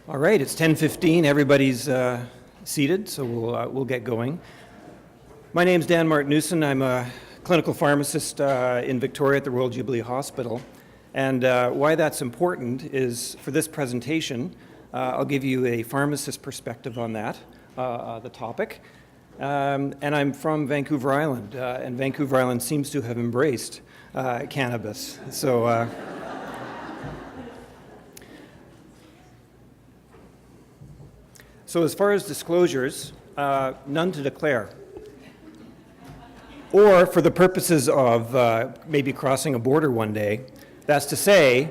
All right, it's 10:15. Everybody's seated, so we'll get going. My name's Dan Martinusen. I'm a clinical pharmacist in Victoria at the Royal Jubilee Hospital. And why that's important is for this presentation, I'll give you a pharmacist perspective on that, the topic. And I'm from Vancouver Island, and Vancouver Island seems to have embraced cannabis. So as far as disclosures, none to declare. Or for the purposes of maybe crossing a border one day, that's to say,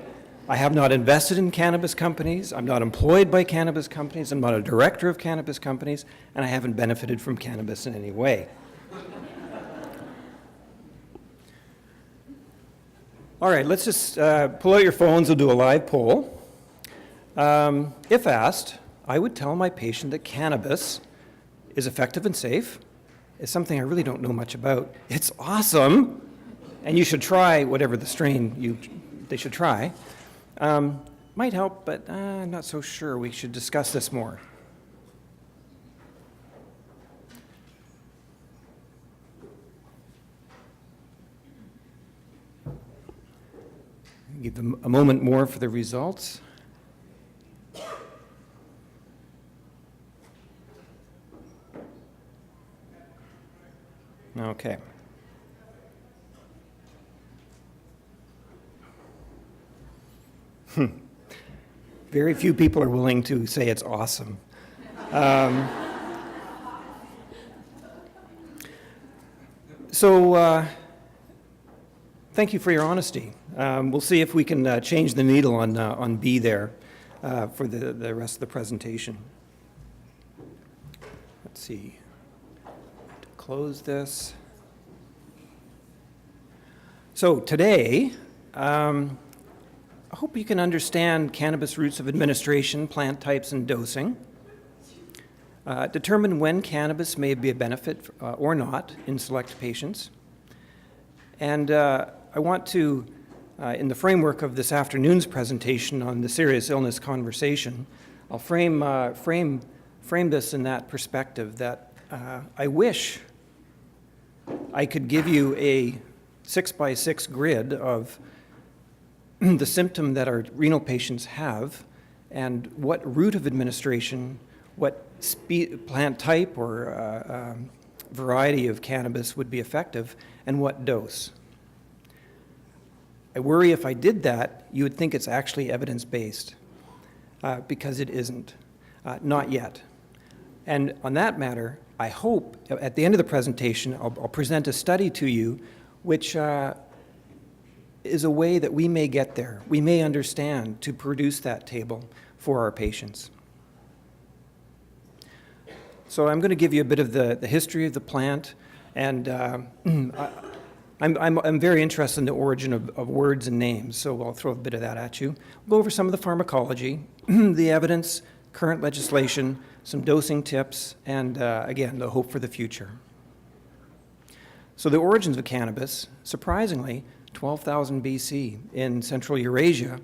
I have not invested in cannabis companies, I'm not employed by cannabis companies, I'm not a director of cannabis companies, and I haven't benefited from cannabis in any way. All right, let's just pull out your phones and do a live poll. If asked, I would tell my patient that cannabis is effective and safe. It's something I really don't know much about. It's awesome, and you should try whatever the strain they should try. Might help, but I'm not so sure. We should discuss this more. Give them a moment more for the results. Okay. Very few people are willing to say it's awesome. Thank you for your honesty. We'll see if we can change the needle on B there for the rest of the presentation. Let's see. Close this. So today, I hope you can understand cannabis routes of administration, plant types, and dosing. Determine when cannabis may be a benefit or not in select patients. And I want to, in the framework of this afternoon's presentation on the serious illness conversation, I'll frame this in that perspective that I wish I could give you a 6x6 grid of the symptom that our renal patients have and what route of administration, what plant type or variety of cannabis would be effective, and what dose. I worry if I did that, you would think it's actually evidence-based, because it isn't, not yet. And on that matter, I hope at the end of the presentation, I'll present a study to you which is a way that we may get there. We may understand to produce that table for our patients. So I'm going to give you a bit of the history of the plant, and I'm very interested in the origin of words and names, so I'll throw a bit of that at you. We'll go over some of the pharmacology, the evidence, current legislation, some dosing tips, and again, the hope for the future. So the origins of cannabis, surprisingly, 12,000 BC in Central Eurasia,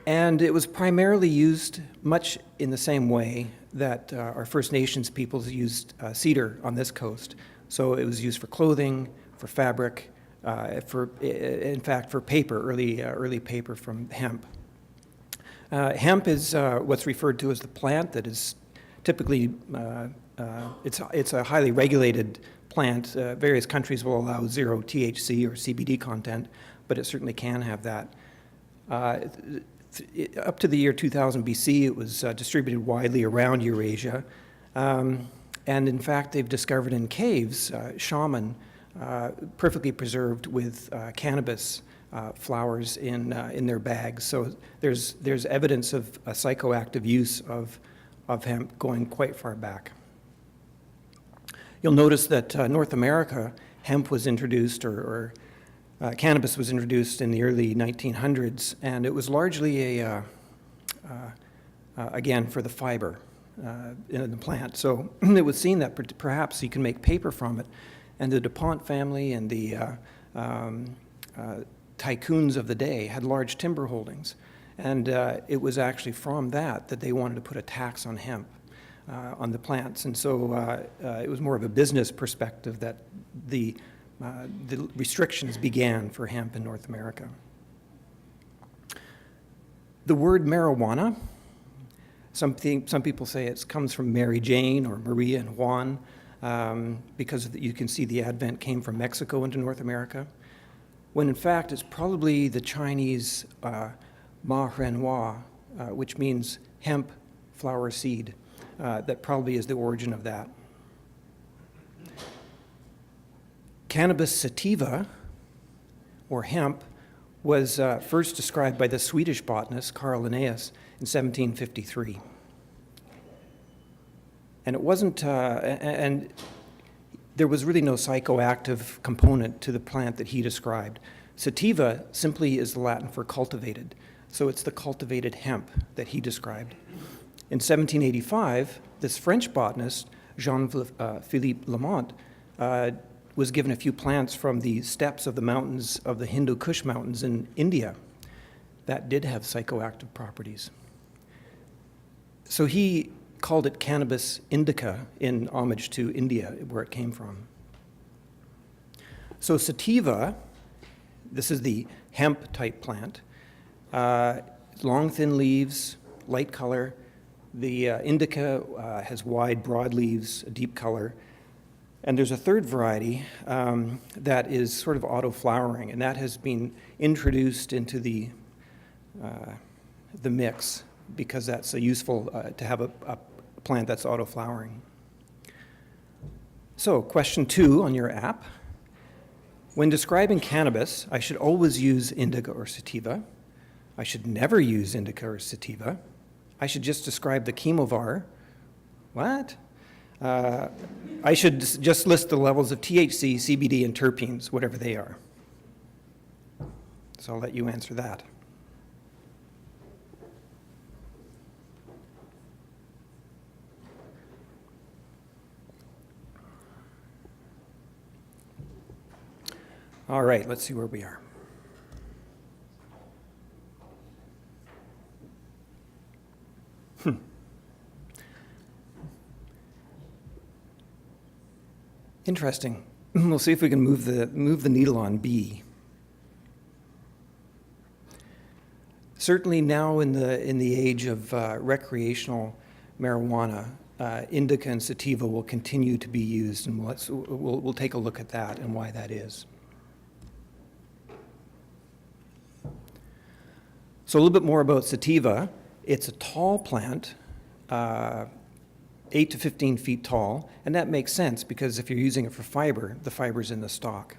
and it was primarily used much in the same way that our First Nations peoples used cedar on this coast. So it was used for clothing, for fabric, in fact, for paper, early paper from hemp. Hemp is what's referred to as the plant that is typically, it's a highly regulated plant. Various countries will allow 0 THC or CBD content, but it certainly can have that. Up to the year 2000 BC, it was distributed widely around Eurasia. And in fact, they've discovered in caves, shaman, perfectly preserved with cannabis flowers in their bags. So there's evidence of a psychoactive use of hemp going quite far back. You'll notice that North America, hemp was introduced, or cannabis was introduced in the early 1900s, and it was largely again, for the fiber in the plant. So it was seen that perhaps you can make paper from it, and the DuPont family and the tycoons of the day had large timber holdings. And it was actually from that they wanted to put a tax on hemp, on the plants. And so it was more of a business perspective that the restrictions began for hemp in North America. The word marijuana, some people say it comes from Mary Jane or Maria and Juan, because you can see the advent came from Mexico into North America, when in fact it's probably the Chinese mahrenwa, which means hemp flower seed. That probably is the origin of that. Cannabis sativa, or hemp, was first described by the Swedish botanist Carl Linnaeus in 1753. And it wasn't, and there was really no psychoactive component to the plant that he described. Sativa simply is the Latin for cultivated, so it's the cultivated hemp that he described. In 1785, this French botanist, Jean-Philippe Lamont, was given a few plants from the steppes of the mountains of the Hindu Kush Mountains in India that did have psychoactive properties. So he called it cannabis indica in homage to India, where it came from. So sativa, this is the hemp type plant, long thin leaves, light color. The indica has wide, broad leaves, a deep color. And there's a third variety that is sort of auto-flowering, and that has been introduced into the mix because that's useful to have a plant that's auto-flowering. So, question 2 on your app. When describing cannabis, I should always use indica or sativa. I should never use indica or sativa. I should just describe the chemovar. What? I should just list the levels of THC, CBD, and terpenes, whatever they are. So I'll let you answer that. All right, let's see where we are. Interesting. We'll see if we can move the needle on B. Certainly now in the age of recreational marijuana, indica and sativa will continue to be used, and we'll take a look at that and why that is. So a little bit more about sativa. It's a tall plant, 8 to 15 feet tall, and that makes sense because if you're using it for fiber, the fiber's in the stalk.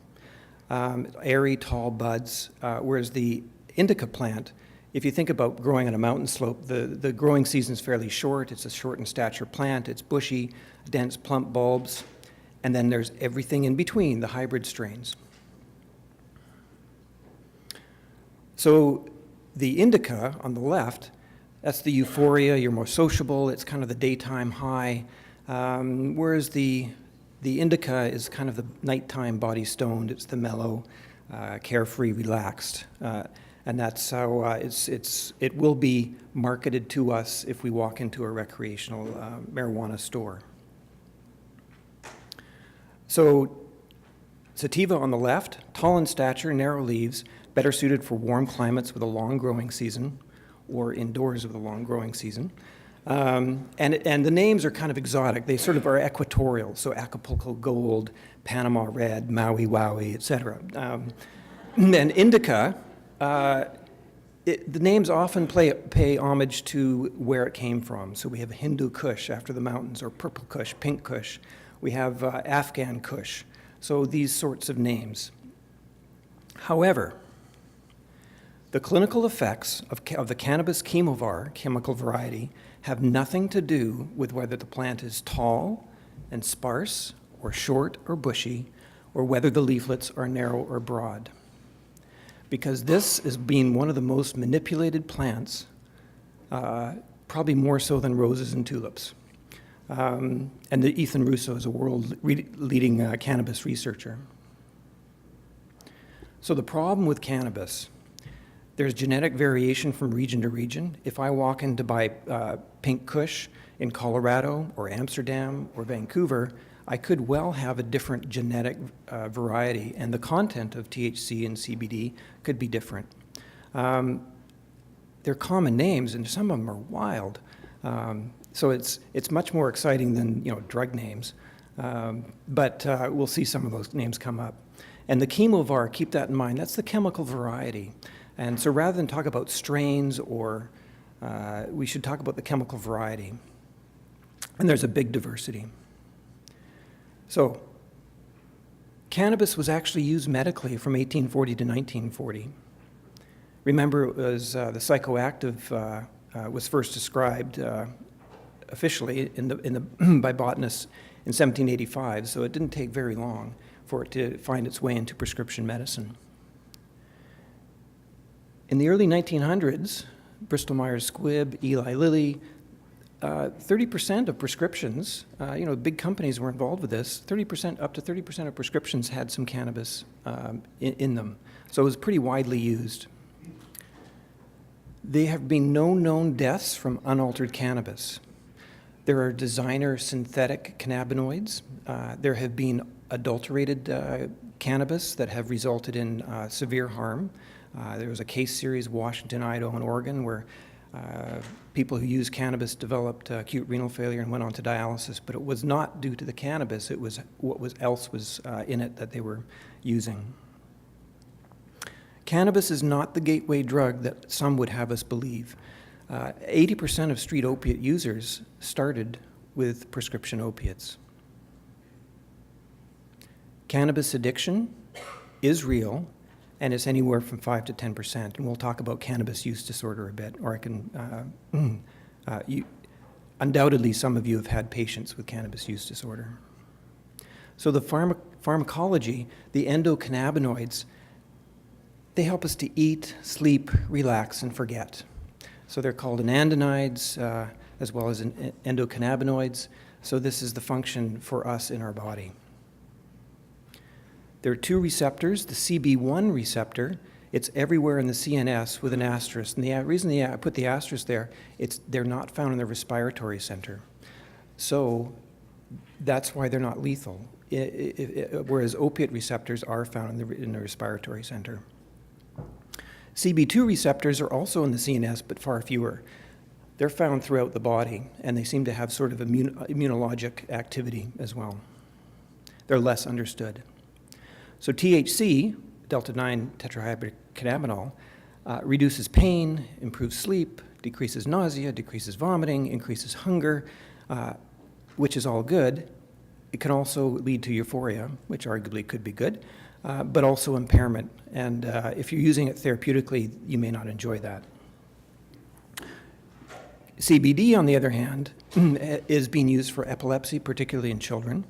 Airy, tall buds, whereas the indica plant, if you think about growing on a mountain slope, the growing season is fairly short. It's a short in stature plant. It's bushy, dense, plump bulbs, and then there's everything in between, the hybrid strains. So the indica on the left, that's the euphoria, you're more sociable, it's kind of the daytime high, whereas the indica is kind of the nighttime body stoned, it's the mellow, carefree, relaxed, and that's how it will be marketed to us if we walk into a recreational marijuana store. So sativa on the left, tall in stature, narrow leaves, better suited for warm climates with a long growing season, or indoors with a long growing season. And the names are kind of exotic. They sort of are equatorial, so Acapulco Gold, Panama Red, Maui Wowie, etc. And indica, the names often pay homage to where it came from. So we have Hindu Kush after the mountains, or Purple Kush, Pink Kush. We have Afghan Kush. So these sorts of names. However, the clinical effects of the cannabis chemovar, chemical variety, have nothing to do with whether the plant is tall and sparse, or short or bushy, or whether the leaflets are narrow or broad. Because this is being one of the most manipulated plants, probably more so than roses and tulips. And Ethan Russo is a world-leading cannabis researcher. So the problem with cannabis, There's genetic variation from region to region. If I walk in to buy pink kush in Colorado or Amsterdam or Vancouver, I could well have a different genetic variety, and the content of THC and CBD could be different. They're common names, and some of them are wild. So it's much more exciting than drug names. But we'll see some of those names come up. And the chemovar, keep that in mind, that's the chemical variety. And so rather than talk about strains or, we should talk about the chemical variety. And there's a big diversity. So cannabis was actually used medically from 1840 to 1940. Remember, it was the psychoactive was first described officially by botanists in 1785, so it didn't take very long for it to find its way into prescription medicine. In the early 1900s, Bristol Myers Squibb, Eli Lilly, 30% of prescriptions, big companies were involved with this, up to 30% of prescriptions had some cannabis in them. So it was pretty widely used. There have been no known deaths from unaltered cannabis. There are designer synthetic cannabinoids. There have been adulterated cannabis that have resulted in severe harm. There was a case series, Washington, Idaho, and Oregon, where people who used cannabis developed acute renal failure and went on to dialysis, but it was not due to the cannabis, it was what else was in it that they were using. Cannabis is not the gateway drug that some would have us believe. 80% of street opiate users started with prescription opiates. Cannabis addiction is real, and it's anywhere from 5 to 10%. And we'll talk about cannabis use disorder a bit, or I can, undoubtedly some of you have had patients with cannabis use disorder. So the pharmacology, the endocannabinoids, they help us to eat, sleep, relax, and forget. So they're called anandamides as well as endocannabinoids. So this is the function for us in our body. There are two receptors, the CB1 receptor. It's everywhere in the CNS with an asterisk. And the reason I put the asterisk there, they're not found in the respiratory center. So that's why they're not lethal, whereas opiate receptors are found in the respiratory center. CB2 receptors are also in the CNS, but far fewer. They're found throughout the body, and they seem to have sort of immunologic activity as well. They're less understood. So THC, delta-9 tetrahydrocannabinol, reduces pain, improves sleep, decreases nausea, decreases vomiting, increases hunger, which is all good. It can also lead to euphoria, which arguably could be good, but also impairment. And if you're using it therapeutically, you may not enjoy that. CBD, on the other hand, is being used for epilepsy, particularly in children,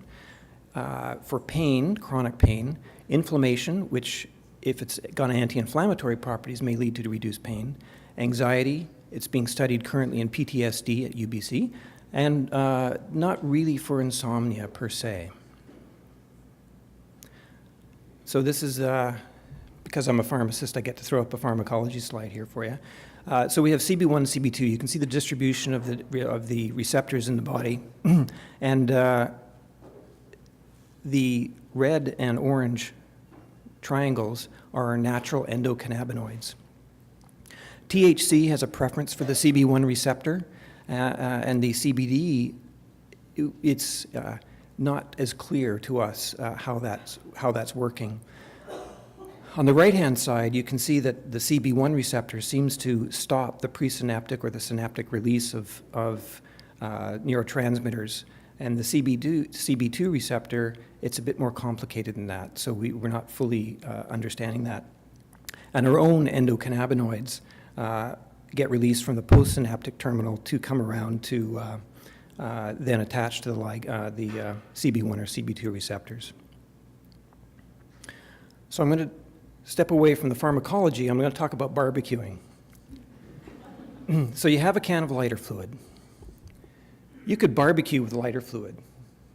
for pain, chronic pain, inflammation, which, if it's got anti-inflammatory properties, may lead to reduced pain, anxiety. It's being studied currently in PTSD at UBC, and not really for insomnia per se. So this is, because I'm a pharmacist, I get to throw up a pharmacology slide here for you. So we have CB1 and CB2. You can see the distribution of the receptors in the body. And the red and orange triangles are our natural endocannabinoids. THC has a preference for the CB1 receptor, and the CBD, it's not as clear to us how that's working. On the right-hand side, you can see that the CB1 receptor seems to stop the presynaptic or the synaptic release of neurotransmitters. And the CB2 receptor, it's a bit more complicated than that, so we're not fully understanding that. And our own endocannabinoids get released from the postsynaptic terminal to come around to then attach to the CB1 or CB2 receptors. So I'm going to step away from the pharmacology. I'm going to talk about barbecuing. So you have a can of lighter fluid. You could barbecue with lighter fluid,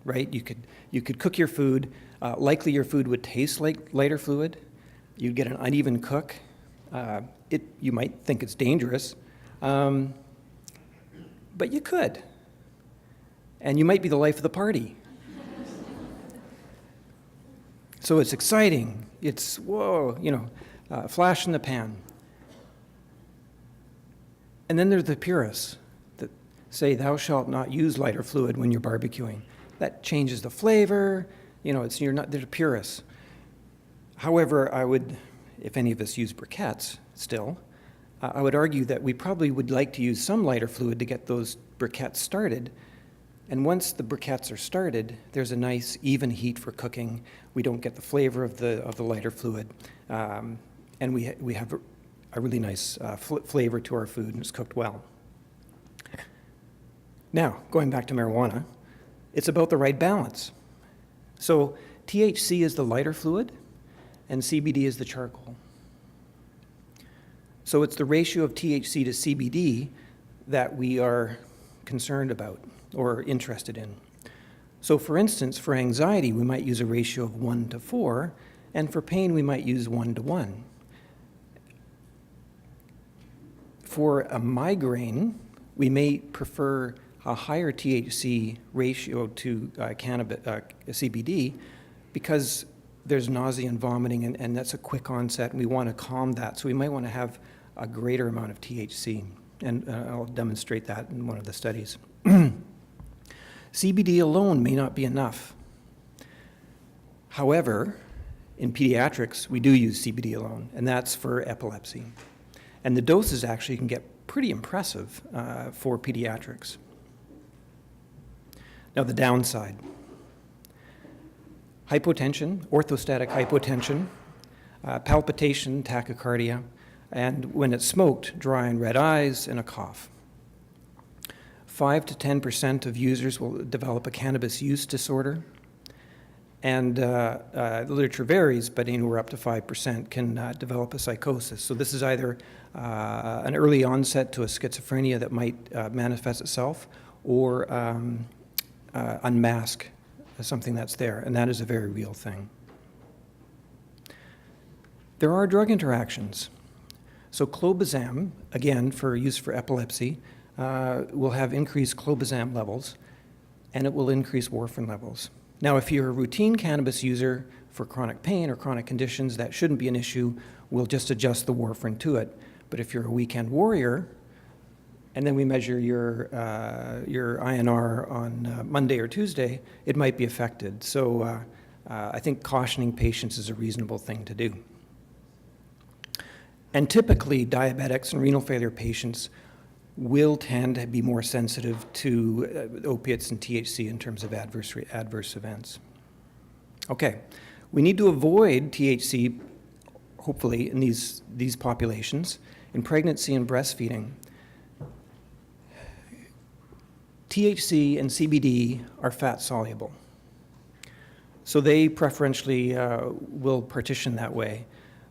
right? You could cook your food. Likely your food would taste like lighter fluid. You'd get an uneven cook. You might think it's dangerous, but you could. And you might be the life of the party. So it's exciting. It's, whoa, flash in the pan. And then there's the purists that say, thou shalt not use lighter fluid when you're barbecuing. That changes the flavor. They're purists. However, I would, if any of us use briquettes still, I would argue that we probably would like to use some lighter fluid to get those briquettes started. And once the briquettes are started, there's a nice even heat for cooking. We don't get the flavor of the lighter fluid. And we have a really nice flavor to our food, and it's cooked well. Now, going back to marijuana, it's about the right balance. So THC is the lighter fluid, and CBD is the charcoal. So it's the ratio of THC to CBD that we are concerned about or interested in. So for instance, for anxiety, we might use a ratio of 1 to 4, and for pain, we might use 1 to 1. For a migraine, we may prefer a higher THC ratio to CBD because there's nausea and vomiting, and that's a quick onset, and we want to calm that. So we might want to have a greater amount of THC, and I'll demonstrate that in one of the studies. CBD alone may not be enough. However, in pediatrics, we do use CBD alone, and that's for epilepsy. And the doses actually can get pretty impressive for pediatrics. Now the downside. Hypotension, orthostatic hypotension, palpitation, tachycardia, and when it's smoked, dry and red eyes and a cough. 5 to 10% of users will develop a cannabis use disorder. And the literature varies, but anywhere up to 5% can develop a psychosis. So this is either an early onset to a schizophrenia that might manifest itself, or unmask something that's there, and that is a very real thing. There are drug interactions. So clobazam, again, for use for epilepsy, will have increased clobazam levels, and it will increase warfarin levels. Now, if you're a routine cannabis user for chronic pain or chronic conditions, that shouldn't be an issue. We'll just adjust the warfarin to it. But if you're a weekend warrior, and then we measure your INR on Monday or Tuesday, it might be affected. So I think cautioning patients is a reasonable thing to do. And typically, diabetics and renal failure patients will tend to be more sensitive to opiates and THC in terms of adverse events. Okay, we need to avoid THC, hopefully, in these populations. In pregnancy and breastfeeding, THC and CBD are fat soluble. So they preferentially will partition that way.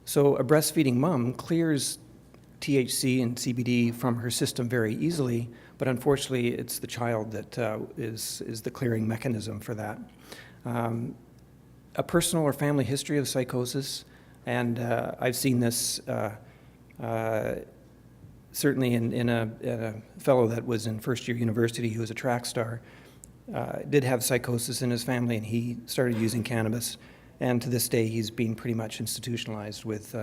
So a breastfeeding mom clears THC and CBD from her system very easily, but unfortunately it's the child that is the clearing mechanism for that. A personal or family history of psychosis, and I've seen this certainly in a fellow that was in first year university who was a track star, did have psychosis in his family, and he started using cannabis, and to this day he's been pretty much institutionalized with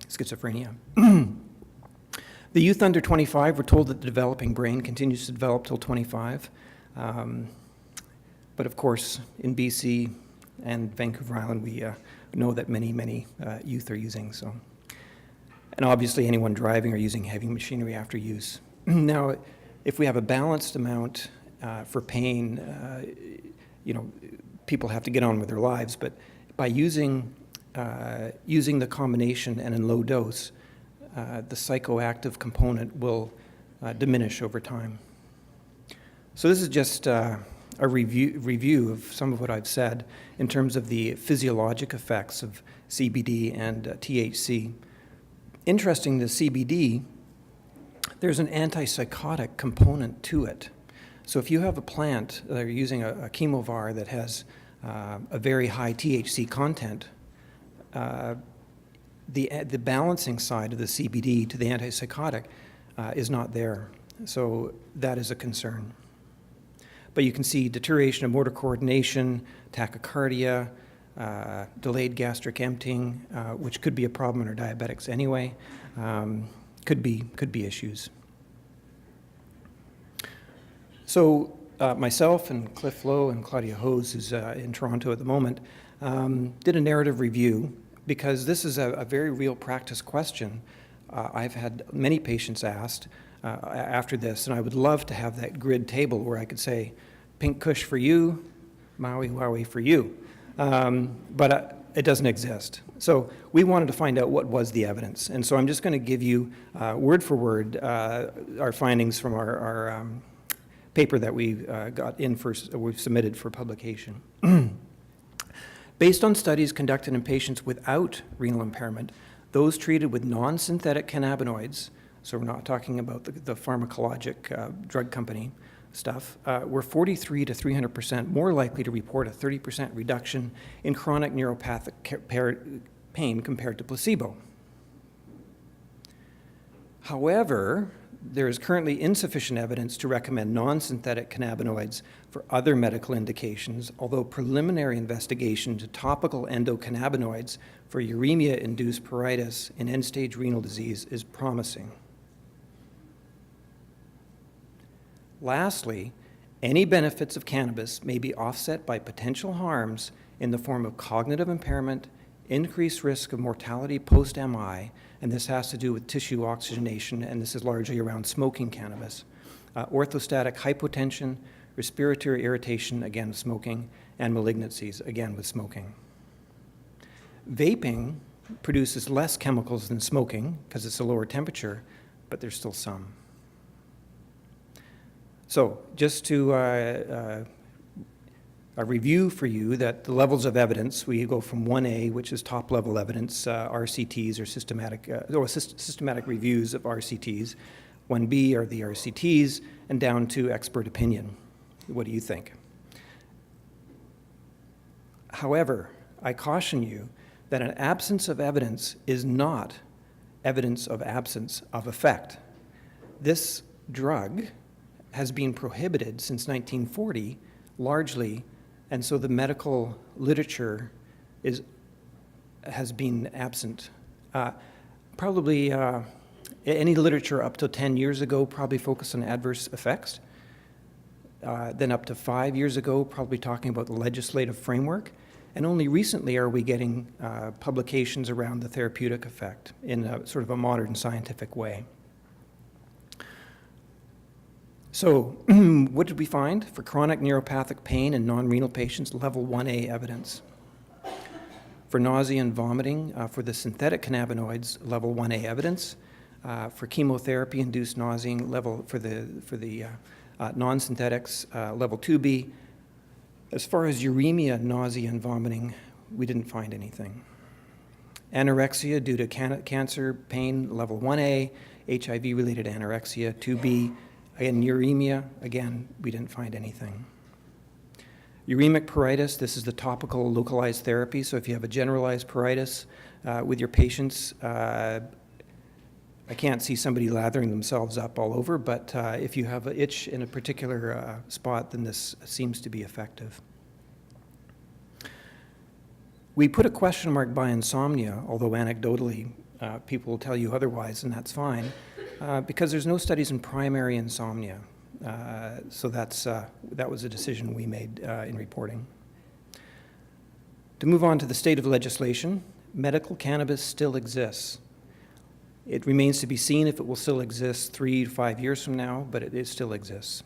schizophrenia. The youth under 25, we're told that the developing brain continues to develop till 25. But of course, in BC and Vancouver Island, we know that many youth are using. So, and obviously anyone driving or using heavy machinery after use. Now, if we have a balanced amount for pain, people have to get on with their lives, but by using the combination and in low dose, the psychoactive component will diminish over time. So this is just a review of some of what I've said in terms of the physiologic effects of CBD and THC. Interesting, the CBD, there's an antipsychotic component to it. So if you have a plant that you're using a chemovar that has a very high THC content, the balancing side of the CBD to the antipsychotic is not there. So that is a concern. But you can see deterioration of motor coordination, tachycardia, delayed gastric emptying, which could be a problem in our diabetics anyway, could be issues. So myself and Cliff Lowe and Claudia Hose, who's in Toronto at the moment, did a narrative review because this is a very real practice question. I've had many patients asked after this, and I would love to have that grid table where I could say, Pink Kush for you, Maui Wowie for you. But it doesn't exist. So we wanted to find out what was the evidence. And so I'm just going to give you word for word our findings from our paper that we we've submitted for publication. Based on studies conducted in patients without renal impairment, those treated with non-synthetic cannabinoids, so we're not talking about the Pharmacologic drug company stuff, were 43 to 300% more likely to report a 30% reduction in chronic neuropathic pain compared to placebo. However, there is currently insufficient evidence to recommend non-synthetic cannabinoids for other medical indications, although preliminary investigation to topical endocannabinoids for uremia-induced pruritus and end-stage renal disease is promising. Lastly, any benefits of cannabis may be offset by potential harms in the form of cognitive impairment, increased risk of mortality post-MI, and this has to do with tissue oxygenation, and this is largely around smoking cannabis, orthostatic hypotension, respiratory irritation, again with smoking, and malignancies, again with smoking. Vaping produces less chemicals than smoking because it's a lower temperature, but there's still some. So just to a review for you that the levels of evidence, we go from 1A, which is top-level evidence, RCTs or systematic reviews of RCTs. 1B are the RCTs, and down to expert opinion. What do you think? However, I caution you that an absence of evidence is not evidence of absence of effect. This drug has been prohibited since 1940, largely, and so the medical literature has been absent. Probably any literature up to 10 years ago probably focused on adverse effects. Then up to 5 years ago, probably talking about the legislative framework. And only recently are we getting publications around the therapeutic effect in a sort of a modern scientific way. So what did we find? For chronic neuropathic pain in non-renal patients, level 1A evidence. For nausea and vomiting, for the synthetic cannabinoids, level 1A evidence. For chemotherapy-induced nausea, for the non-synthetics, level 2B. As far as uremia, nausea, and vomiting, we didn't find anything. Anorexia due to cancer pain, level 1A. HIV-related anorexia, 2B. Again, uremia, again, we didn't find anything. Uremic pruritus, this is the topical localized therapy. So if you have a generalized pruritus with your patients, I can't see somebody lathering themselves up all over, but if you have an itch in a particular spot, then this seems to be effective. We put a question mark by insomnia, although anecdotally people will tell you otherwise, and that's fine. Because there's no studies in primary insomnia. So that was a decision we made in reporting. To move on to the state of legislation, medical cannabis still exists. It remains to be seen if it will still exist 3 to 5 years from now, but it still exists.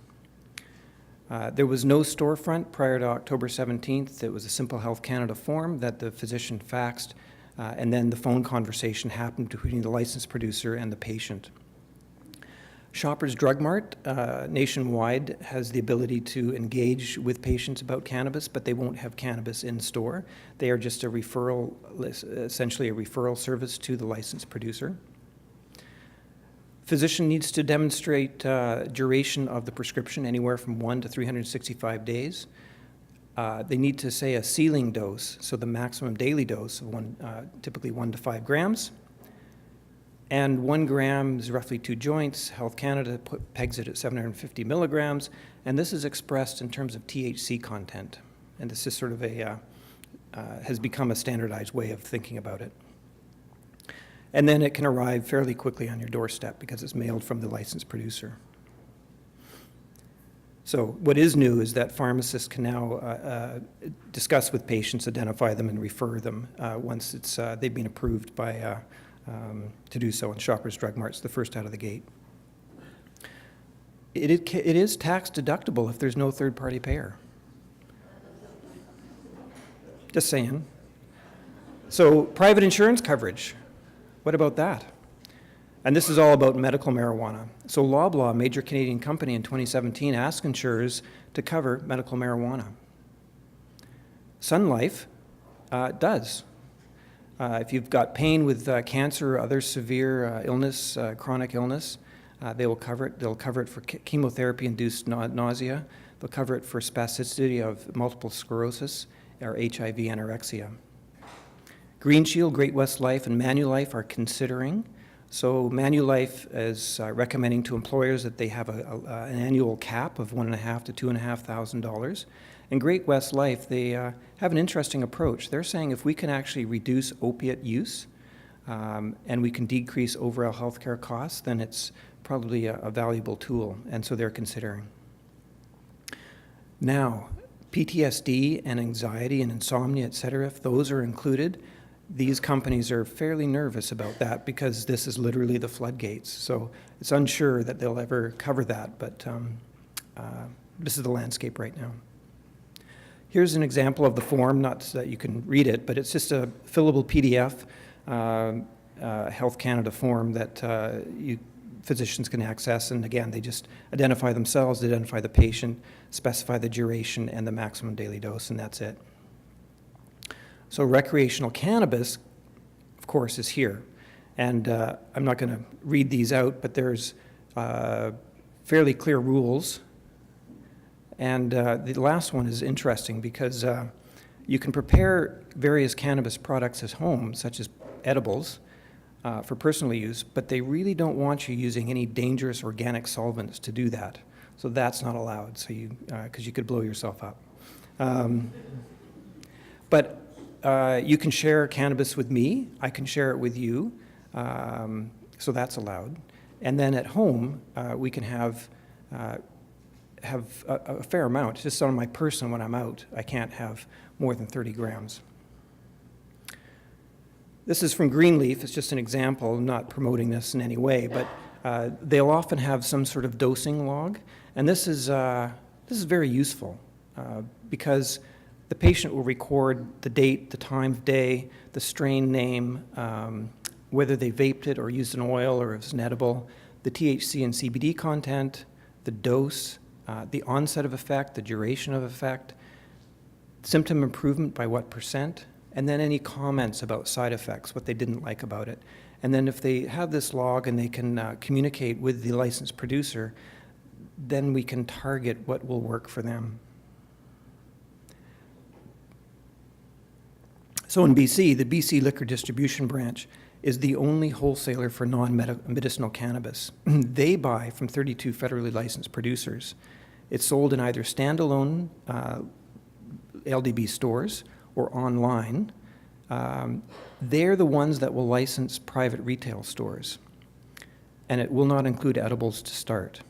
There was no storefront prior to October 17th. It was a Simple Health Canada form that the physician faxed, and then the phone conversation happened between the licensed producer and the patient. Shoppers Drug Mart nationwide has the ability to engage with patients about cannabis, but they won't have cannabis in store. They are just a referral, essentially a referral service to the licensed producer. Physician needs to demonstrate duration of the prescription, anywhere from 1 to 365 days. They need to say a ceiling dose, so the maximum daily dose of typically 1 to 5 grams. And 1 gram is roughly 2 joints. Health Canada pegs it at 750 milligrams, and this is expressed in terms of THC content. And this is sort of has become a standardized way of thinking about it. And then it can arrive fairly quickly on your doorstep because it's mailed from the licensed producer. So what is new is that pharmacists can now discuss with patients, identify them, and refer them once they've been approved by to do so in Shoppers Drug Marts, the first out of the gate. It is tax deductible if there's no third-party payer. Just saying. So private insurance coverage, what about that? And this is all about medical marijuana. So Loblaw, a major Canadian company in 2017, asked insurers to cover medical marijuana. Sun Life does. If you've got pain with cancer or other severe illness, chronic illness, they will cover it. They'll cover it for chemotherapy-induced nausea. They'll cover it for spasticity of multiple sclerosis or HIV anorexia. Green Shield, Great West Life, and Manulife are considering. So Manulife is recommending to employers that they have an annual cap of $1,500 to $2,500. And Great West Life, they have an interesting approach. They're saying if we can actually reduce opiate use and we can decrease overall healthcare costs, then it's probably a valuable tool, and so they're considering. Now, PTSD and anxiety and insomnia, et cetera, if those are included, these companies are fairly nervous about that because this is literally the floodgates. So it's unsure that they'll ever cover that, but this is the landscape right now. Here's an example of the form, not so that you can read it, but it's just a fillable PDF Health Canada form that physicians can access. And again, they just identify themselves, identify the patient, specify the duration and the maximum daily dose, and that's it. So recreational cannabis, of course, is here. And I'm not going to read these out, but there's fairly clear rules. And the last one is interesting because you can prepare various cannabis products at home, such as edibles, for personal use, but they really don't want you using any dangerous organic solvents to do that. So that's not allowed, so because you could blow yourself up. But you can share cannabis with me. I can share it with you, so that's allowed. And then at home, we can have a fair amount. Just on my person when I'm out, I can't have more than 30 grams. This is from Greenleaf. It's just an example. I'm not promoting this in any way, but they'll often have some sort of dosing log, and this is very useful because the patient will record the date, the time of day, the strain name, whether they vaped it or used an oil or it was an edible, the THC and CBD content, the dose, the onset of effect, the duration of effect, symptom improvement by what %, and then any comments about side effects, what they didn't like about it. And then if they have this log and they can communicate with the licensed producer, then we can target what will work for them. So in BC, the BC Liquor Distribution Branch is the only wholesaler for non-medicinal cannabis. They buy from 32 federally licensed producers. It's sold in either standalone LDB stores or online. They're the ones that will license private retail stores. And it will not include edibles to start.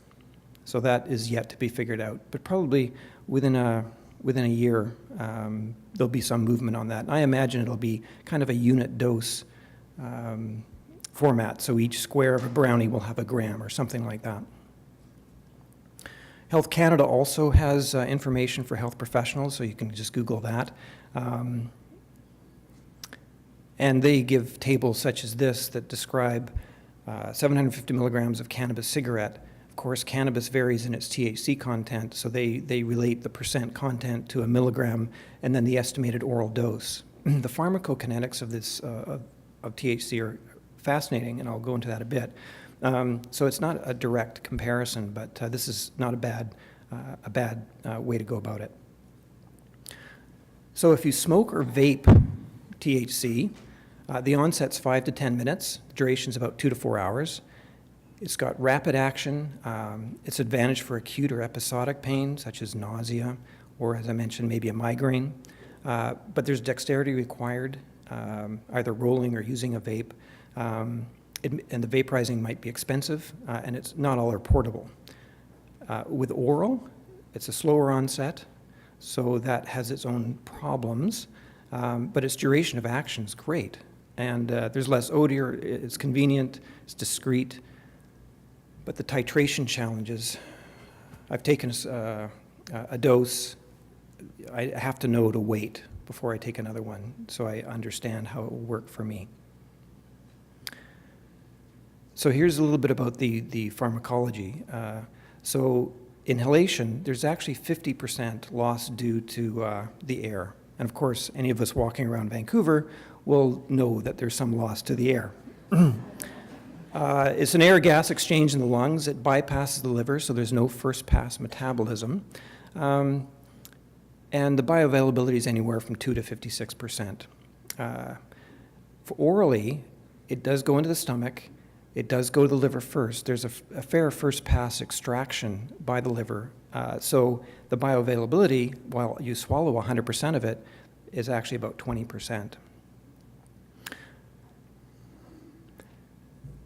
So that is yet to be figured out. But probably within a year, there'll be some movement on that. And I imagine it'll be kind of a unit dose format. So each square of a brownie will have a gram or something like that. Health Canada also has information for health professionals, so you can just Google that. And they give tables such as this that describe 750 milligrams of cannabis cigarette. Of course, cannabis varies in its THC content, so they relate the % content to a milligram and then the estimated oral dose. The pharmacokinetics of this of THC are fascinating, and I'll go into that a bit. So it's not a direct comparison, but this is not a bad way to go about it. So if you smoke or vape THC, the onset's 5 to 10 minutes. The duration's about 2 to 4 hours. It's got rapid action. It's advantage for acute or episodic pain, such as nausea, or as I mentioned, maybe a migraine. But there's dexterity required, either rolling or using a vape. And the vaporizing might be expensive, and it's not all are portable. With oral, it's a slower onset, so that has its own problems, but its duration of action is great. And there's less odor, it's convenient, it's discreet, but the titration challenges. I've taken a dose, I have to know to wait before I take another one, so I understand how it will work for me. So here's a little bit about the pharmacology. So inhalation, there's actually 50% loss due to the air. And of course, any of us walking around Vancouver will know that there's some loss to the air. It's an air-gas exchange in the lungs. It bypasses the liver, so there's no first-pass metabolism. And the bioavailability is anywhere from 2 to 56%. For orally, it does go into the stomach. It does go to the liver first. There's a fair first-pass extraction by the liver. So the bioavailability, while you swallow 100% of it, is actually about 20%.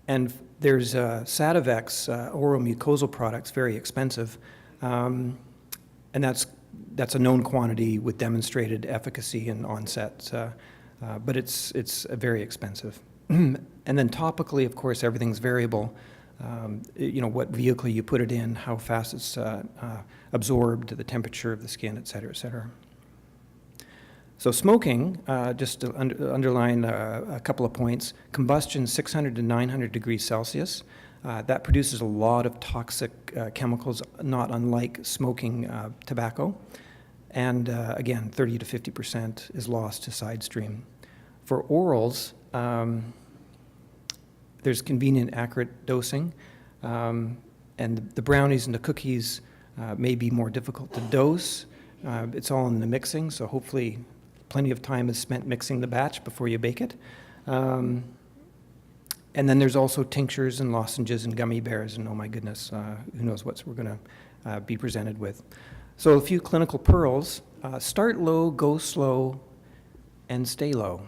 And there's Sativex, oral mucosal products, very expensive. And that's a known quantity with demonstrated efficacy and onset, but it's very expensive. And then topically, of course, everything's variable. What vehicle you put it in, how fast it's absorbed, the temperature of the skin, et cetera, et cetera. So smoking, just to underline a couple of points, combustion 600 to 900 degrees Celsius. That produces a lot of toxic chemicals, not unlike smoking tobacco. And again, 30 to 50% is lost to side stream. For orals, there's convenient, accurate dosing. And the brownies and the cookies may be more difficult to dose. It's all in the mixing, so hopefully plenty of time is spent mixing the batch before you bake it. And then there's also tinctures and lozenges and gummy bears, and oh my goodness, who knows what we're going to be presented with. So a few clinical pearls. Start low, go slow, and stay low.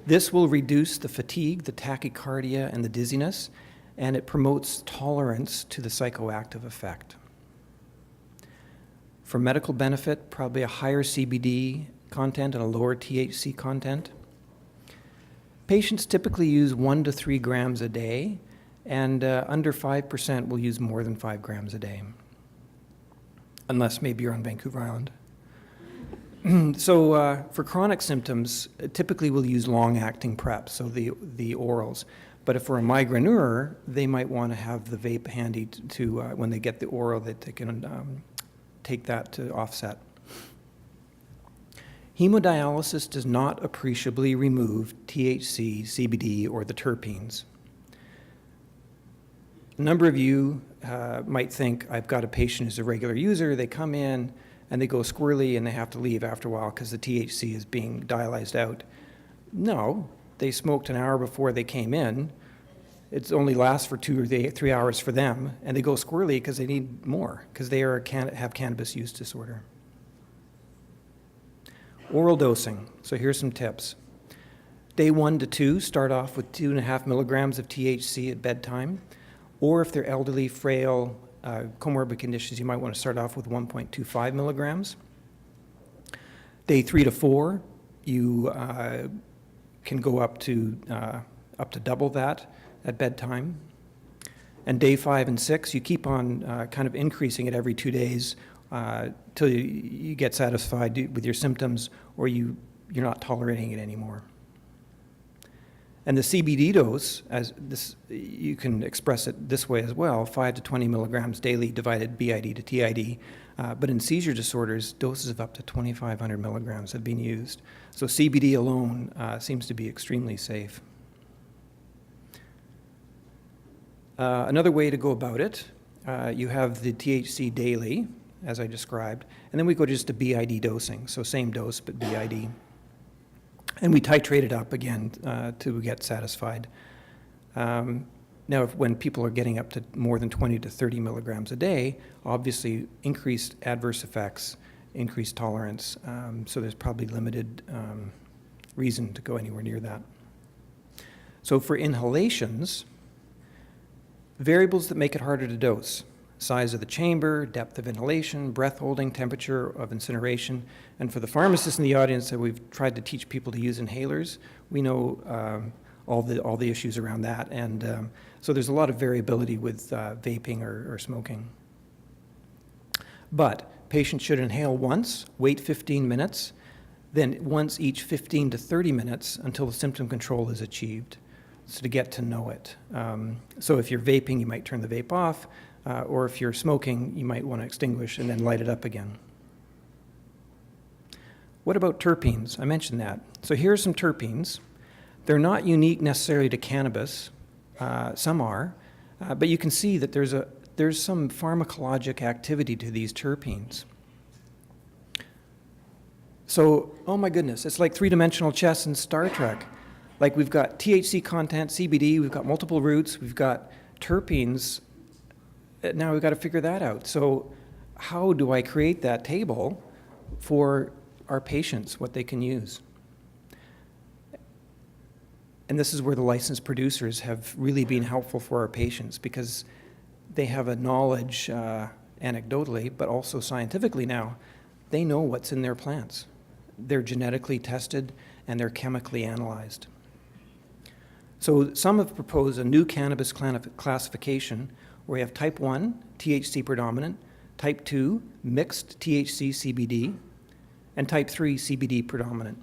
This will reduce the fatigue, the tachycardia, and the dizziness, and it promotes tolerance to the psychoactive effect. For medical benefit, probably a higher CBD content and a lower THC content. Patients typically use 1 to 3 grams a day, and under 5% will use more than 5 grams a day, unless maybe you're on Vancouver Island. So for chronic symptoms, typically we'll use long-acting PrEP, so the orals. But if for a migraineur, they might want to have the vape handy to when they get the oral, that they can take that to offset. Hemodialysis does not appreciably remove THC, CBD, or the terpenes. A number of you might think, I've got a patient who's a regular user, they come in and they go squirrely and they have to leave after a while because the THC is being dialyzed out. No, they smoked an hour before they came in. It only lasts for 2 or 3 hours for them, and they go squirrely because they need more, because they have cannabis use disorder. Oral dosing. So here's some tips. Day 1 to 2, start off with 2.5 milligrams of THC at bedtime. Or if they're elderly, frail, comorbid conditions, you might want to start off with 1.25 milligrams. Day 3 to 4, you can go up to double that at bedtime. And day 5 and 6, you keep on kind of increasing it every 2 days till you get satisfied with your symptoms, or you're not tolerating it anymore. And the CBD dose, as this, you can express it this way as well, 5 to 20 milligrams daily divided BID to TID. But in seizure disorders, doses of up to 2,500 milligrams have been used. So CBD alone seems to be extremely safe. Another way to go about it, you have the THC daily, as I described. And then we go just to BID dosing, so same dose but BID. And we titrate it up again till we get satisfied. Now, when people are getting up to more than 20 to 30 milligrams a day, obviously increased adverse effects, increased tolerance, so there's probably limited reason to go anywhere near that. So for inhalations, variables that make it harder to dose: size of the chamber, depth of inhalation, breath holding, temperature of incineration. And for the pharmacists in the audience that we've tried to teach people to use inhalers, we know all the issues around that. And so there's a lot of variability with vaping or smoking. But patients should inhale once, wait 15 minutes, then once each 15 to 30 minutes until the symptom control is achieved, so to get to know it. So if you're vaping, you might turn the vape off, or if you're smoking, you might want to extinguish and then light it up again. What about terpenes? I mentioned that. So here are some terpenes. They're not unique necessarily to cannabis. Some are, but you can see that there's some pharmacologic activity to these terpenes. So, oh my goodness, it's like three-dimensional chess in Star Trek. Like we've got THC content, CBD, we've got multiple roots, we've got terpenes. Now we've got to figure that out. So how do I create that table for our patients, what they can use? And this is where the licensed producers have really been helpful for our patients, because they have a knowledge, anecdotally, but also scientifically now. They know what's in their plants. They're genetically tested and they're chemically analyzed. So some have proposed a new cannabis classification where we have type 1, THC predominant, type 2, mixed THC CBD, and type 3, CBD predominant.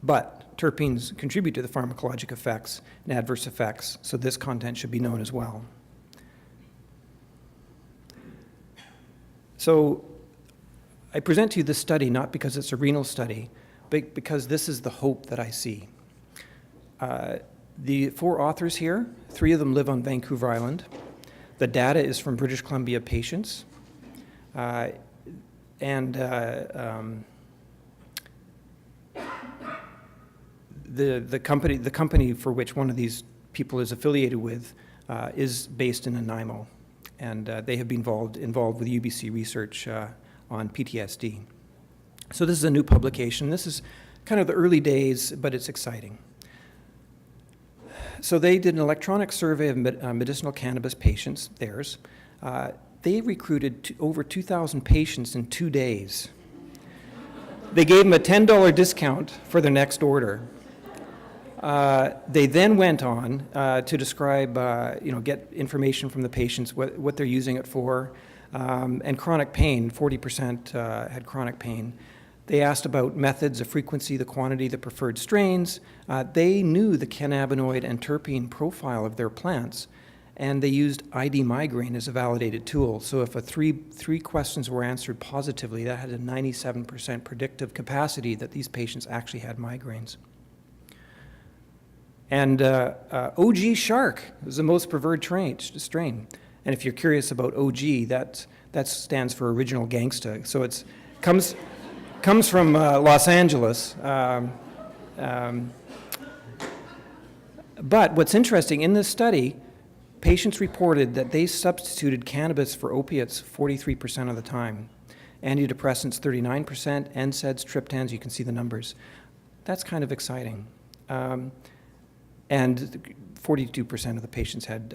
But terpenes contribute to the pharmacologic effects and adverse effects, so this content should be known as well. So I present to you this study not because it's a renal study, but because this is the hope that I see. The 4 authors here, 3 of them live on Vancouver Island. The data is from British Columbia patients. The company for which one of these people is affiliated with is based in Nanaimo, and they have been involved with UBC research on PTSD. So this is a new publication. This is kind of the early days, but it's exciting. So they did an electronic survey of medicinal cannabis patients, theirs. They recruited over 2,000 patients in 2 days. They gave them a $10 discount for their next order. They then went on to describe, get information from the patients, what they're using it for, and chronic pain. 40% had chronic pain. They asked about methods, the frequency, the quantity, the preferred strains. They knew the cannabinoid and terpene profile of their plants, and they used ID migraine as a validated tool. So if three questions were answered positively, that had a 97% predictive capacity that these patients actually had migraines. And OG Shark was the most preferred strain. And if you're curious about OG, that stands for Original Gangsta. So it comes from Los Angeles. But what's interesting, in this study, patients reported that they substituted cannabis for opiates 43% of the time. Antidepressants 39%, NSAIDs, triptans, you can see the numbers. That's kind of exciting. And 42% of the patients had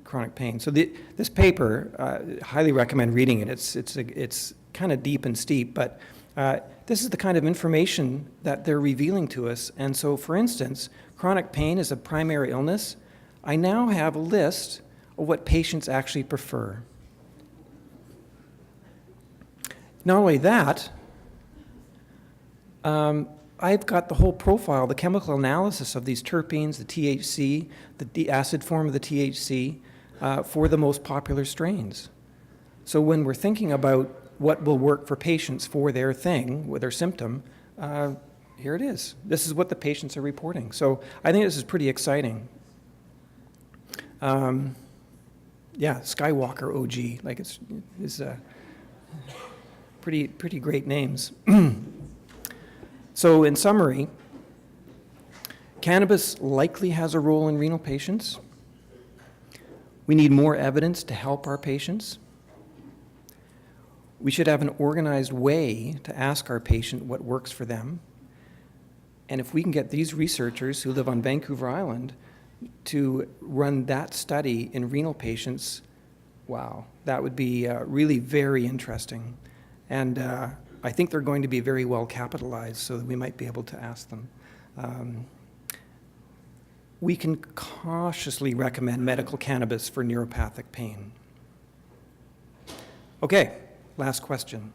chronic pain. So this paper, highly recommend reading it. It's kind of deep and steep, but this is the kind of information that they're revealing to us. And so, for instance, chronic pain is a primary illness. I now have a list of what patients actually prefer. Not only that, I've got the whole profile, the chemical analysis of these terpenes, the THC, the acid form of the THC, for the most popular strains. So when we're thinking about what will work for patients for their thing, with their symptom, here it is. This is what the patients are reporting. So I think this is pretty exciting. yeah, Skywalker OG, like it's pretty great names. So in summary, cannabis likely has a role in renal patients. We need more evidence to help our patients. We should have an organized way to ask our patient what works for them. And if we can get these researchers who live on Vancouver Island to run that study in renal patients, wow, that would be really very interesting. And I think they're going to be very well capitalized, so that we might be able to ask them. We can cautiously recommend medical cannabis for neuropathic pain. Okay, last question.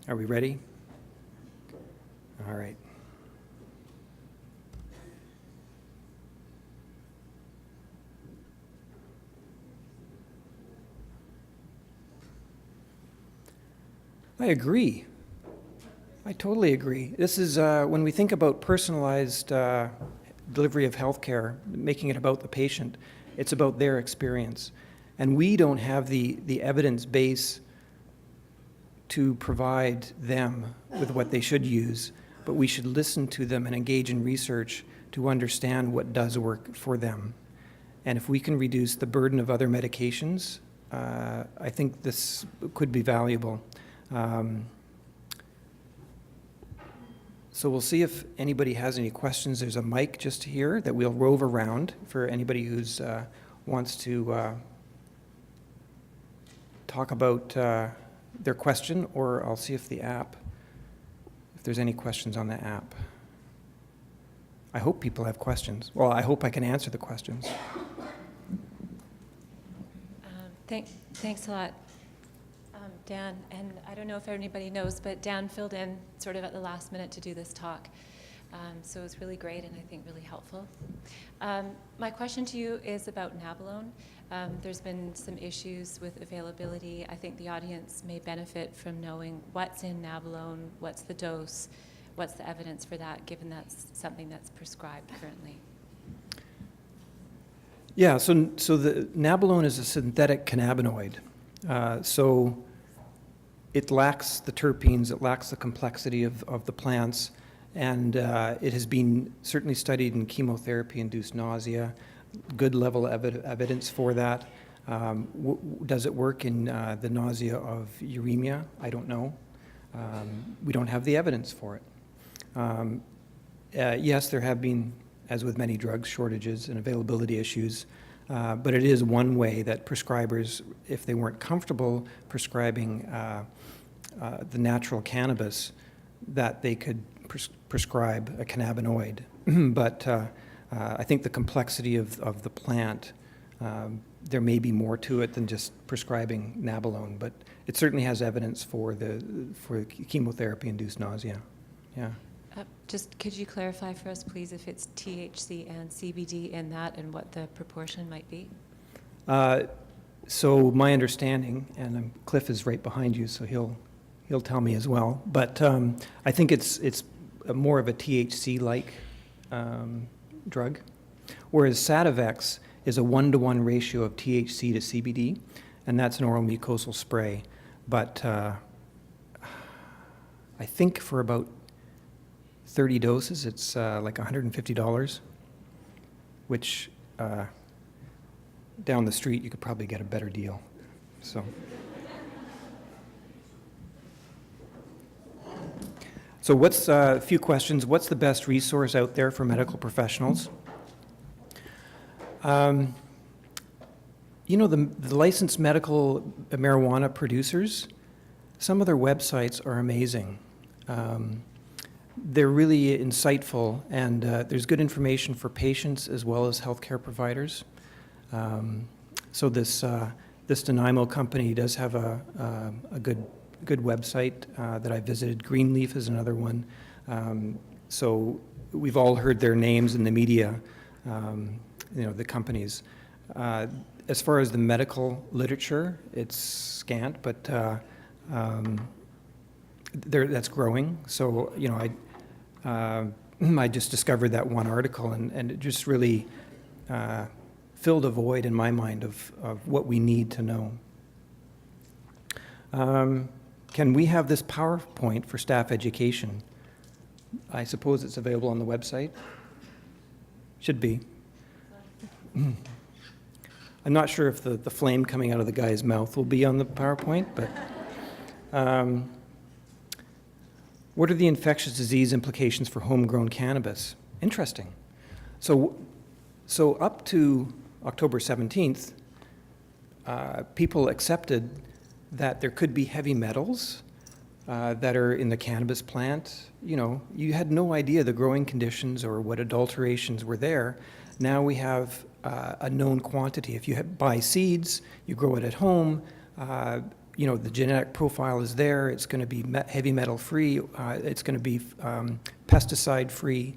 Are we ready? All right. I agree. I totally agree. This is when we think about personalized delivery of healthcare, making it about the patient, it's about their experience. And we don't have the evidence base to provide them with what they should use, but we should listen to them and engage in research to understand what does work for them. And if we can reduce the burden of other medications, I think this could be valuable. So we'll see if anybody has any questions. There's a mic just here that we'll rove around for anybody who's wants to talk about their question, or I'll see if there's any questions on the app. I hope people have questions. Well, I hope I can answer the questions. Thanks a lot, Dan. And I don't know if anybody knows, but Dan filled in sort of at the last minute to do this talk. So it was really great and I think really helpful. My question to you is about Nabilone. There's been some issues with availability. I think the audience may benefit from knowing what's in Nabilone, what's the dose, what's the evidence for that, given that's something that's prescribed currently. Yeah, so the Nabilone is a synthetic cannabinoid. So it lacks the terpenes, it lacks the complexity of the plants, and it has been certainly studied in chemotherapy-induced nausea, good level of evidence for that. Does it work in the nausea of uremia? I don't know. We don't have the evidence for it. Yes, there have been, as with many drugs, shortages and availability issues, but it is one way that prescribers, if they weren't comfortable prescribing the natural cannabis, that they could prescribe a cannabinoid. But I think the complexity of the plant, there may be more to it than just prescribing Nabilone, but it certainly has evidence for chemotherapy-induced nausea. Yeah. Just could you clarify for us, please, if it's THC and CBD in that and what the proportion might be? So my understanding, and Cliff is right behind you, so he'll tell me as well. But I think it's more of a THC-like drug, whereas Sativex is a 1-to-1 ratio of THC to CBD, and that's an oral mucosal spray. But I think for about 30 doses, it's like $150, which down the street you could probably get a better deal. So what's a few questions? What's the best resource out there for medical professionals? You know, the licensed medical marijuana producers, some of their websites are amazing. They're really insightful, and there's good information for patients as well as healthcare providers. So this Nanaimo company does have a good website that I visited. Greenleaf is another one. So we've all heard their names in the media, the companies. As far as the medical literature, it's scant, but that's growing. So, I just discovered that one article, and it just really filled a void in my mind of what we need to know. Can we have this PowerPoint for staff education? I suppose it's available on the website? Should be. I'm not sure if the flame coming out of the guy's mouth will be on the PowerPoint, but what are the infectious disease implications for homegrown cannabis? Interesting. So up to October 17th, people accepted that there could be heavy metals that are in the cannabis plant. You had no idea the growing conditions or what adulterations were there. Now we have a known quantity. If you buy seeds, you grow it at home, the genetic profile is there. It's going to be heavy metal free. It's going to be pesticide free.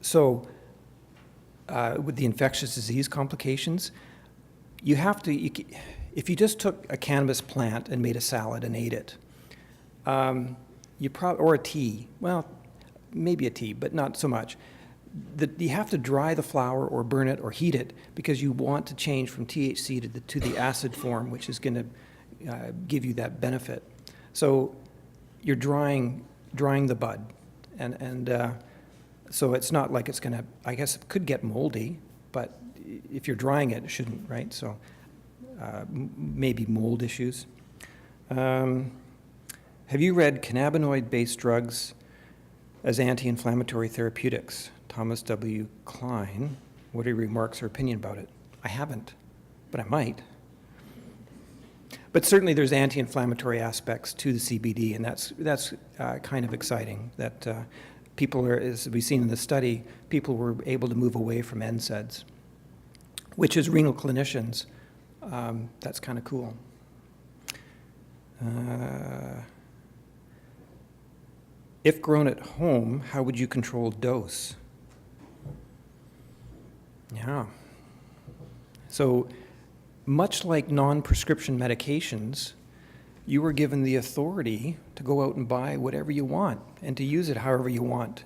So with the infectious disease complications, you have to, if you just took a cannabis plant and made a salad and ate it, or a tea, well, maybe a tea, but not so much. You have to dry the flower or burn it or heat it because you want to change from THC to the acid form, which is going to give you that benefit. So you're drying the bud, and so it's not like it's going to, I guess it could get moldy, but if you're drying it, it shouldn't, right? So maybe mold issues. Have you read Cannabinoid-Based Drugs as Anti-Inflammatory Therapeutics? Thomas W. Klein. What are your remarks or opinion about it? I haven't, but I might. But certainly there's anti-inflammatory aspects to the CBD, and that's kind of exciting that people are, as we've seen in the study, people were able to move away from NSAIDs, which as renal clinicians, that's kind of cool. If grown at home, how would you control dose? Yeah. So much like non-prescription medications, you were given the authority to go out and buy whatever you want and to use it however you want.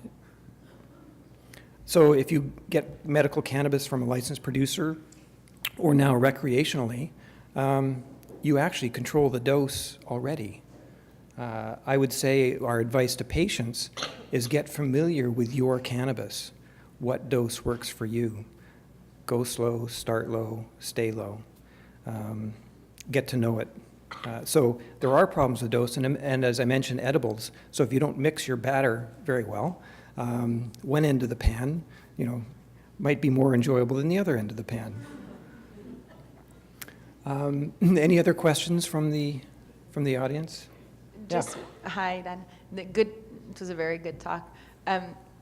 So if you get medical cannabis from a licensed producer or now recreationally, you actually control the dose already. I would say our advice to patients is get familiar with your cannabis. What dose works for you? Go slow, start low, stay low. Get to know it. So there are problems with dose, and as I mentioned, edibles. So if you don't mix your batter very well, one end of the pan, might be more enjoyable than the other end of the pan. Any other questions from the audience? Just hi, Dan. It was a very good talk.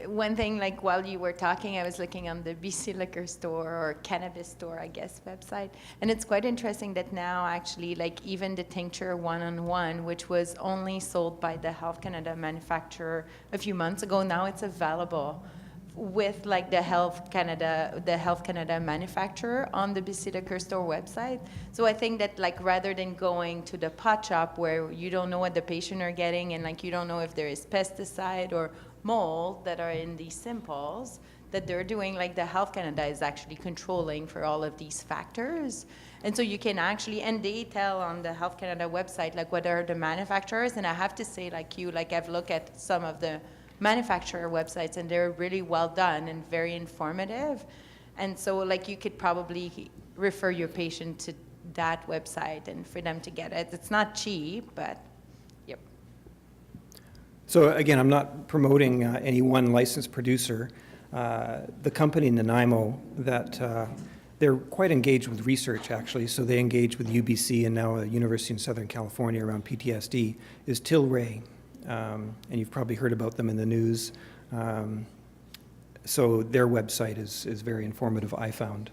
One thing, like while you were talking, I was looking on the BC Liquor Store or Cannabis Store, I guess, website, and it's quite interesting that now actually, like even the tincture 1-on-1, which was only sold by the Health Canada manufacturer a few months ago, now it's available with like the Health Canada manufacturer on the BC Liquor Store website. So I think that like rather than going to the pot shop where you don't know what the patient are getting and like you don't know if there is pesticide or mold that are in these simples, that they're doing, like the Health Canada is actually controlling for all of these factors. And so you can actually, and they tell on the Health Canada website, like what are the manufacturers, and I have to say like I've looked at some of the manufacturer websites and they're really well done and very informative. And so like you could probably refer your patient to that website and for them to get it. It's not cheap, but yep. So again, I'm not promoting any one licensed producer. The company Nanaimo, that they're quite engaged with research actually, so they engage with UBC and now University in Southern California around PTSD, is Tilray. And you've probably heard about them in the news. So their website is very informative, I found.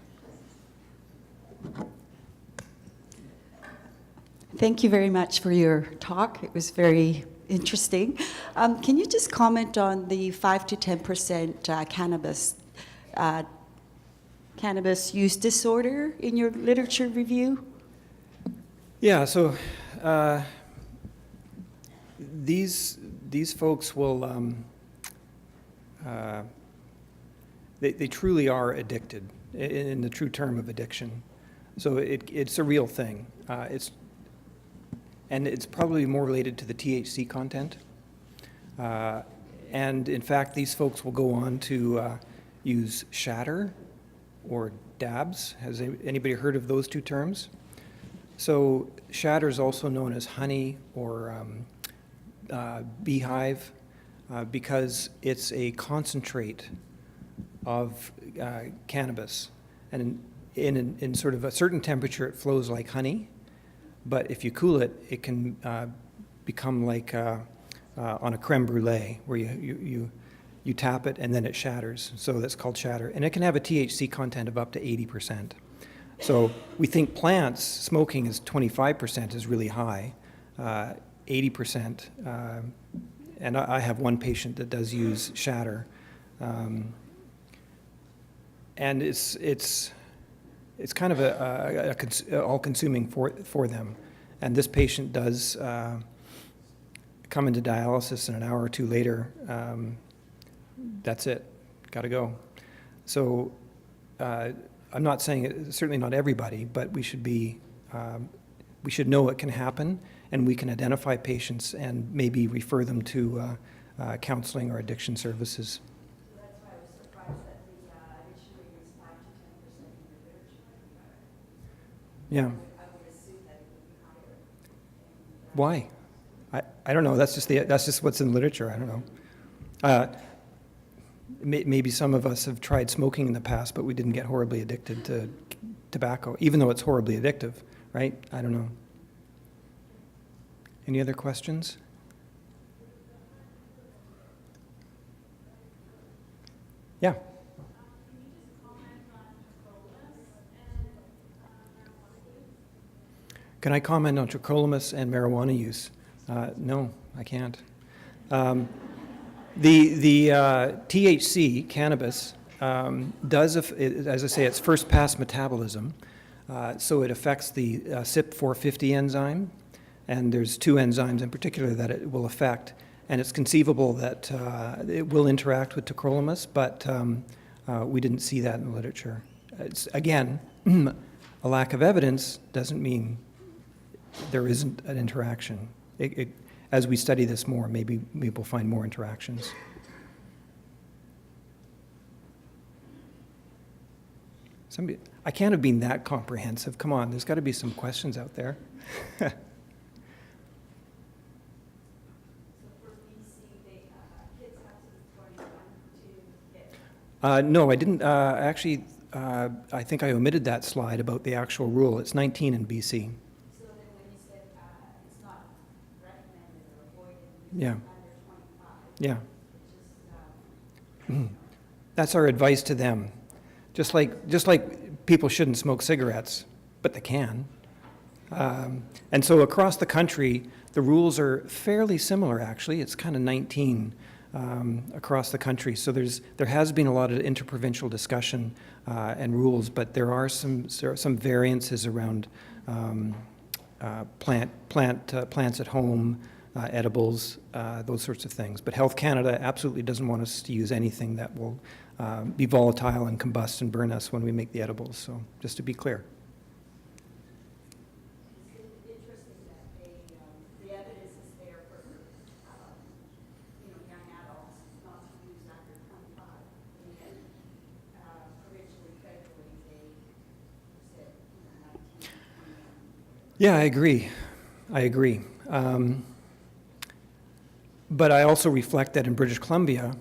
Thank you very much for your talk. It was very interesting. Can you just comment on the 5 to 10% cannabis use disorder in your literature review? Yeah, so these folks will, they truly are addicted in the true term of addiction. So it's a real thing. And it's probably more related to the THC content. And in fact, these folks will go on to use shatter or dabs. Has anybody heard of those two terms? So shatter is also known as honey or beehive because it's a concentrate of cannabis. And in sort of a certain temperature, it flows like honey. But if you cool it, it can become like on a creme brulee, where you tap it and then it shatters. So that's called shatter. And it can have a THC content of up to 80%. So we think plants, smoking is 25% is really high, 80%. And I have one patient that does use shatter. And it's kind of a all-consuming for them. And this patient does come into dialysis, and an hour or two later, that's it, got to go. So I'm not saying it, certainly not everybody, but we should know it can happen, and we can identify patients and maybe refer them to counseling or addiction services. That's why I was surprised that the addiction rate is 5 to 10% in the literature. Yeah. I would assume that it would be higher. Why? I don't know. That's just what's in the literature. I don't know. Maybe some of us have tried smoking in the past, but we didn't get horribly addicted to tobacco, even though it's horribly addictive, right? I don't know. Any other questions? Yeah. Can I comment on tacrolimus and marijuana use? No, I can't. The THC, cannabis, does, as I say, it's first-pass metabolism. So it affects the CYP450 enzyme, and there's two enzymes in particular that it will affect. And it's conceivable that it will interact with tacrolimus, but we didn't see that in the literature. Again, a lack of evidence doesn't mean there isn't an interaction. As we study this more, maybe we'll find more interactions. I can't have been that comprehensive. Come on, there's got to be some questions out there. No, I didn't. Actually, I think I omitted that slide about the actual rule. It's 19 in BC. So then when you said it's not recommended or avoided Yeah. under 25, Yeah. it's just That's our advice to them. Just like people shouldn't smoke cigarettes, but they can. And so across the country, the rules are fairly similar, actually. It's kind of 19 across the country. So there has been a lot of interprovincial discussion and rules, but there are some variances around plants at home, edibles, those sorts of things. But Health Canada absolutely doesn't want us to use anything that will be volatile and combust and burn us when we make the edibles. So just to be clear. interesting that the evidence is there for young adults not to use after 25. And yet, originally federally they said 19 to 21. Yeah, I agree. But I also reflect that in British Columbia,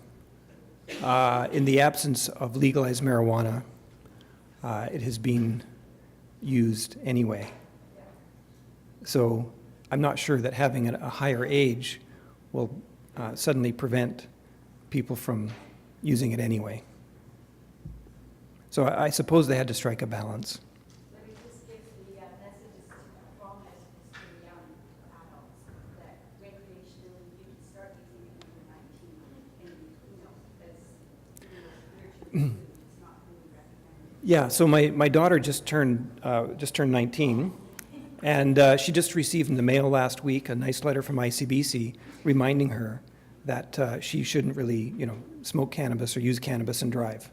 in the absence of legalized marijuana, it has been used anyway. So I'm not sure that having a higher age will suddenly prevent people from using it anyway. So I suppose they had to strike a balance. Let me just give the messages to the young adults that recreationally Yeah, so my daughter just turned 19, and she just received in the mail last week a nice letter from ICBC reminding her that she shouldn't really, smoke cannabis or use cannabis and drive.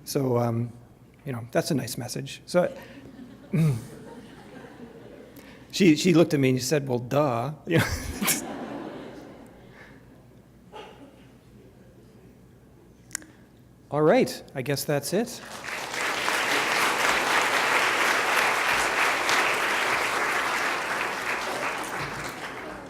So, that's a nice message. So she looked at me and she said, "Well, duh." All right, I guess that's it.